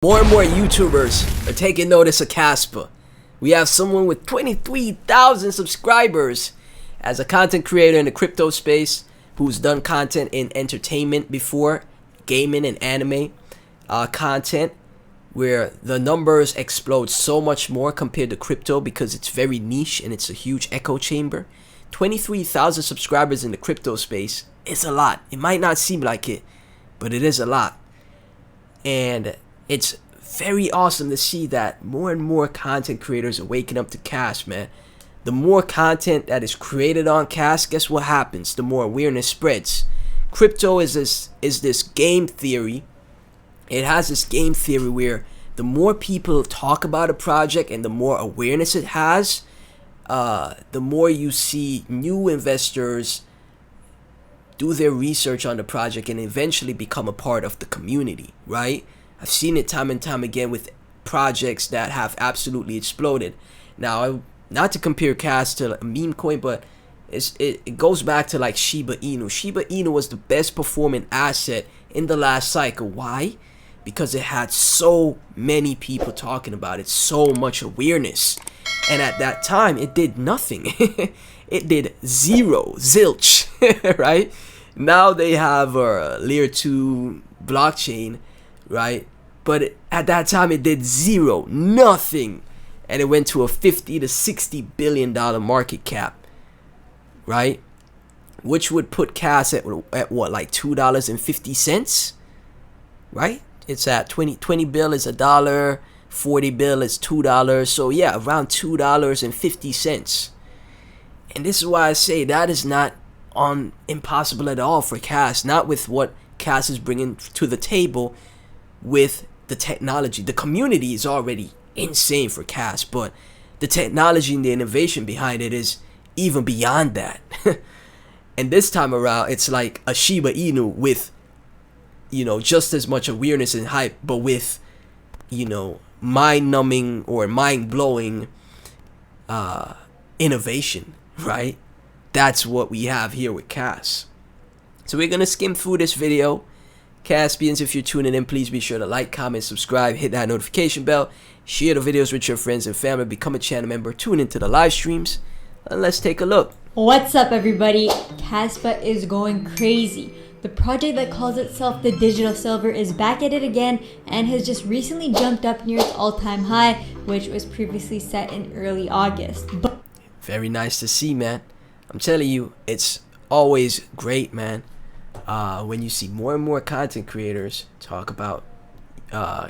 More and more YouTubers are taking notice of Kaspa. We have someone with 23,000 subscribers as a content creator in the crypto space who's done content in entertainment before, gaming and anime content, where the numbers explode so much more compared to crypto because it's very niche and it's a huge echo chamber. 23,000 subscribers in the crypto space is a lot. It might not seem like it, but it is a lot. And it's very awesome to see that more and more content creators are waking up to Cas, man. The more content that is created on Cas, guess what happens? The more awareness spreads. Crypto is this game theory. It has this game theory where the more people talk about a project and the more awareness it has, the more you see new investors do their research on the project and eventually become a part of the community, right? I've seen it time and time again with projects that have absolutely exploded. Now, not to compare Cas to a meme coin, but it goes back to like Shiba Inu. Shiba Inu was the best performing asset in the last cycle. Why? Because it had so many people talking about it, so much awareness. And at that time, it did nothing. It did zero, zilch, right? Now they have a layer 2 blockchain, right? But at that time it did zero, nothing, and it went to a 50 to 60 billion dollar market cap, right? Which would put Cas at what, like $2.50, right? It's at 20 bill is $1, 40 bill is $2, so yeah, around $2.50. And this is why I say that is not impossible at all for Cas, not with what Cas is bringing to the table with the technology. The community is already insane for Cas, but the technology and the innovation behind it is even beyond that. And this time around, it's like a Shiba Inu with, just as much awareness and hype, but with, mind-numbing or mind-blowing innovation, right? That's what we have here with Cas. So we're gonna skim through this video. Caspians, if you're tuning in, please be sure to like, comment, subscribe, hit that notification bell, share the videos with your friends and family, become a channel member, tune into the live streams, and let's take a look. What's up, everybody? Kaspa is going crazy. The project that calls itself the Digital Silver is back at it again and has just recently jumped up near its all-time high, which was previously set in early August. Very nice to see, man. I'm telling you, it's always great, man. When you see more and more content creators talk about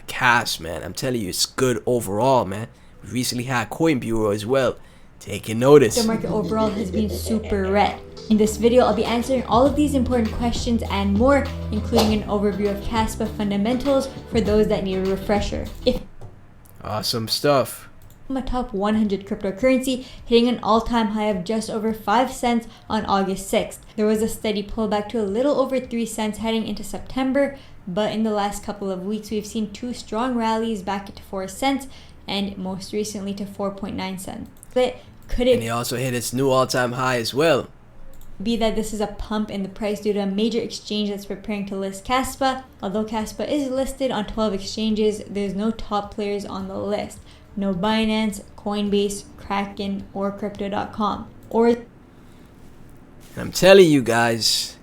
Cas, man, I'm telling you, it's good overall, man. We recently had Coin Bureau as well taking notice. The market overall has been super red. In this video, I'll be answering all of these important questions and more, including an overview of Kaspa fundamentals for those that need a refresher. Awesome stuff. A top 100 cryptocurrency, hitting an all-time high of just over 5 cents on August 6th. There was a steady pullback to a little over 3 cents heading into September, but in the last couple of weeks we've seen 2 strong rallies back into 4 cents and most recently to 4.9 cents. But could it and it also hit its new all-time high as well? Be that this is a pump in the price due to a major exchange that's preparing to list Kaspa? Although Kaspa is listed on 12 exchanges, there's no top players on the list. No Binance, Coinbase, Kraken, or Crypto.com. I'm telling you guys,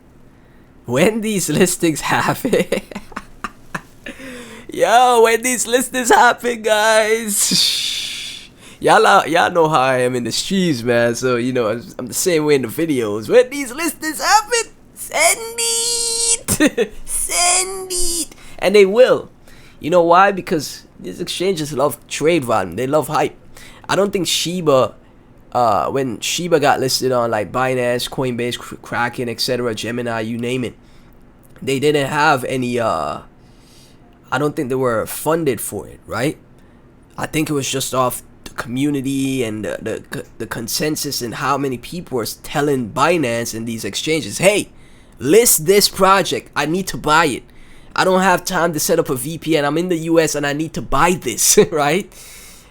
when these listings happen, when these listings happen, guys, y'all know how I am in the streets, man. So I'm the same way in the videos. When these listings happen, send it, send it, and they will. You know why? Because these exchanges love trade volume. They love hype. I don't think Shiba, when Shiba got listed on like Binance, Coinbase, Kraken, etc., Gemini, you name it, they didn't have any, I don't think they were funded for it, right? I think it was just off the community and the consensus and how many people were telling Binance and these exchanges, hey, list this project. I need to buy it. I don't have time to set up a VPN. I'm in the US and I need to buy this, right?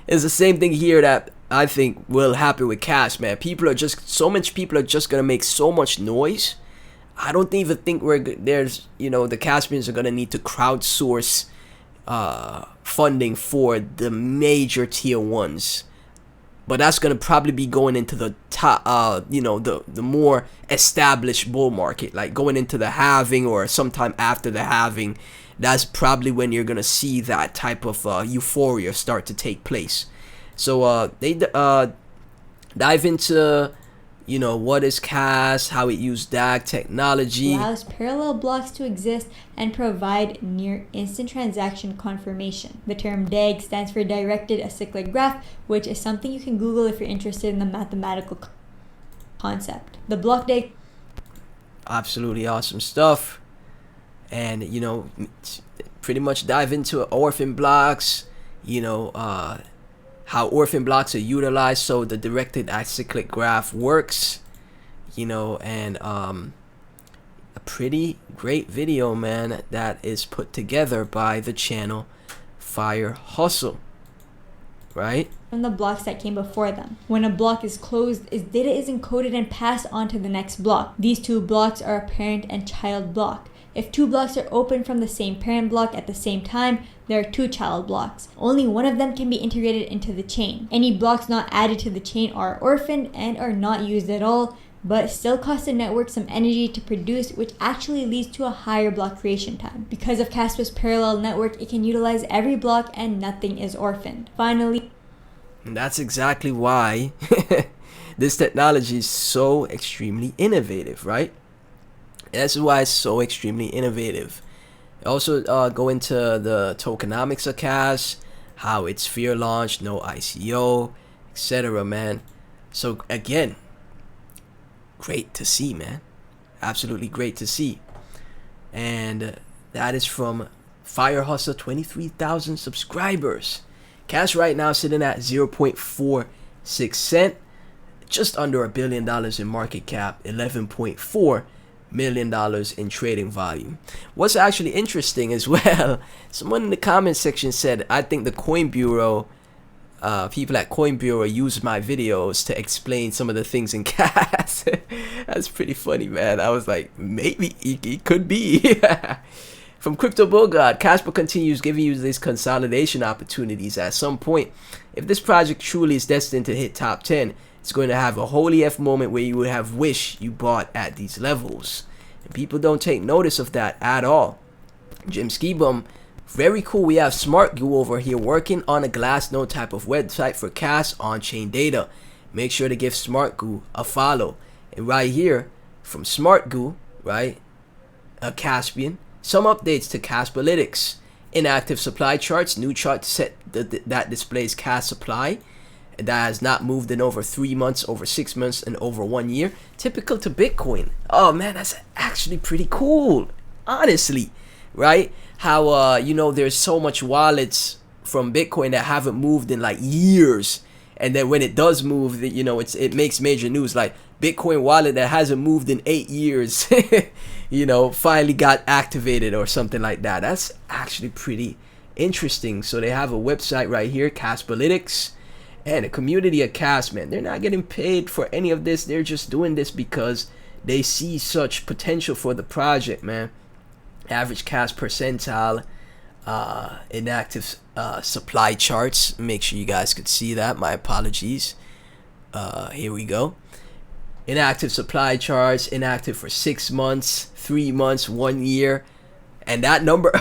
It's the same thing here that I think will happen with Cas, man. So much people are just going to make so much noise I don't even think there's, the Caspians are going to need to crowdsource funding for the major tier ones, but that's gonna probably be going into the top, the more established bull market, like going into the halving or sometime after the halving. That's probably when you're gonna see that type of euphoria start to take place. So they dive into what is Cas, how it used DAG technology. Allows parallel blocks to exist and provide near instant transaction confirmation. The term DAG stands for directed acyclic graph, which is something you can Google if you're interested in the mathematical concept. The block DAG. Absolutely awesome stuff. And pretty much dive into orphan blocks, how orphan blocks are utilized, so the directed acyclic graph works, and a pretty great video, man, that is put together by the channel Fire Hustle, right? From the blocks that came before them. When a block is closed, its data is encoded and passed on to the next block. These two blocks are a parent and child block. If two blocks are open from the same parent block at the same time, there are two child blocks. Only one of them can be integrated into the chain. Any blocks not added to the chain are orphaned and are not used at all, but still cost the network some energy to produce, which actually leads to a higher block creation time. Because of Caspa's parallel network, it can utilize every block and nothing is orphaned. Finally, and that's exactly why this technology is so extremely innovative, right? That's why it's so extremely innovative. Also go into the tokenomics of Cas, how it's fear launched, no ICO, etc., man. So again, great to see, man. Absolutely great to see. And that is from Fire Hustle, 23,000 subscribers. Cas right now sitting at 0.46 cent, just under $1 billion in market cap, 11.4 million dollars in trading volume. What's actually interesting as well, someone in the comment section said, I think the Coin Bureau, people at Coin Bureau use my videos to explain some of the things in Cas. That's pretty funny, man. I was like, maybe it could be. From Crypto Bull God, Kaspa continues giving you these consolidation opportunities. At some point, if this project truly is destined to hit top 10, it's going to have a holy F moment where you would have wished you bought at these levels. And people don't take notice of that at all. Jim Skibum, very cool. We have Smart Goo over here working on a Glassnode type of website for Cas on-chain data. Make sure to give Smart Goo a follow. And right here, from Smart Goo, right, a Caspian, some updates to Caspalytics. Inactive supply charts, new chart set that displays Cas supply that has not moved in over 3 months, over 6 months, and over 1 year. Typical to Bitcoin. Oh man, that's actually pretty cool, honestly, right? How there's so much wallets from Bitcoin that haven't moved in like years, and then when it does move, it makes major news. Like Bitcoin wallet that hasn't moved in 8 years, finally got activated or something like that. That's actually pretty interesting. So they have a website right here, Caspalytics. And a community of Cas, man, they're not getting paid for any of this. They're just doing this because they see such potential for the project, man. Average Cas percentile, inactive supply charts. Make sure you guys could see that. My apologies. Here we go. Inactive supply charts, inactive for 6 months, 3 months, 1 year. And that number,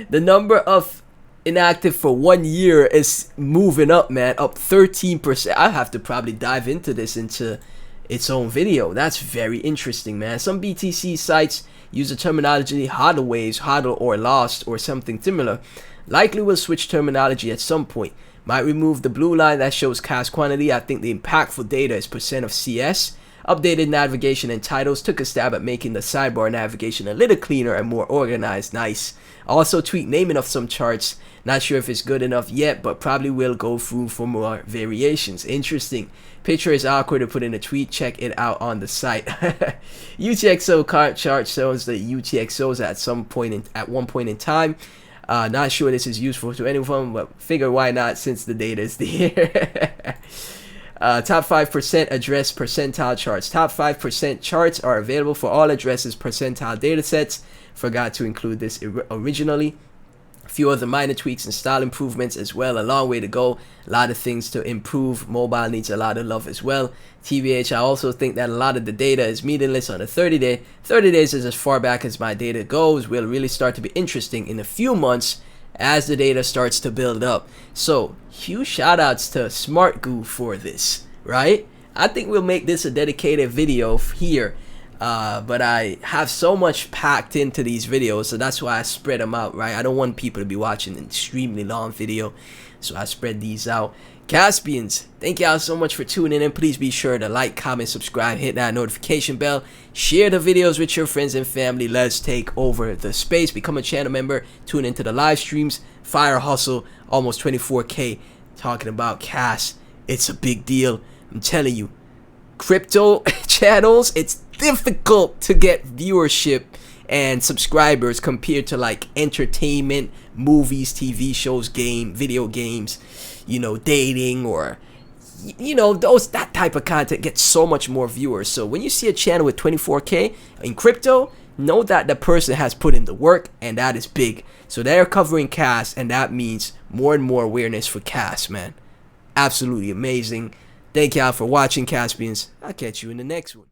the number of inactive for 1 year is moving up, man, up 13%. I have to probably dive into this into its own video. That's very interesting, man. Some BTC sites use the terminology hodl waves, hodl or lost or something similar. Likely will switch terminology at some point. Might remove the blue line that shows Cas quantity. I think the impactful data is percent of CS. Updated navigation and titles. Took a stab at making the sidebar navigation a little cleaner and more organized. Nice. Also tweak naming of some charts. Not sure if it's good enough yet, but probably will go through for more variations. Interesting. Picture is awkward to put in a tweet. Check it out on the site. UTXO current chart shows the UTXOs at one point in time. Not sure this is useful to anyone, but figure why not since the data is there. Top 5% address percentile charts. Top 5% charts are available for all addresses percentile datasets. Forgot to include this originally. few other minor tweaks and style improvements as well. A long way to go. A lot of things to improve. Mobile needs a lot of love as well. TBH, I also think that a lot of the data is meaningless on a 30-day. 30 days is as far back as my data goes. Will really start to be interesting in a few months as the data starts to build up. So huge shout outs to SmartGoo for this, right? I think we'll make this a dedicated video here. But I have so much packed into these videos, so that's why I spread them out, right? I don't want people to be watching an extremely long video, so I spread these out. Caspians, thank y'all so much for tuning in. Please be sure to like, comment, subscribe, hit that notification bell, share the videos with your friends and family. Let's take over the space. Become a channel member, tune into the live streams. Fire hustle, almost 24K talking about Cas. It's a big deal, I'm telling you. Crypto channels, it's difficult to get viewership and subscribers compared to like entertainment, movies, TV shows, video games, you know, dating, or you know, that type of content gets so much more viewers. So when you see a channel with 24K in crypto, know that the person has put in the work, and that is big. So they're covering Cas, and that means more and more awareness for Cas, man. Absolutely amazing. Thank y'all for watching, Caspians. I'll catch you in the next one.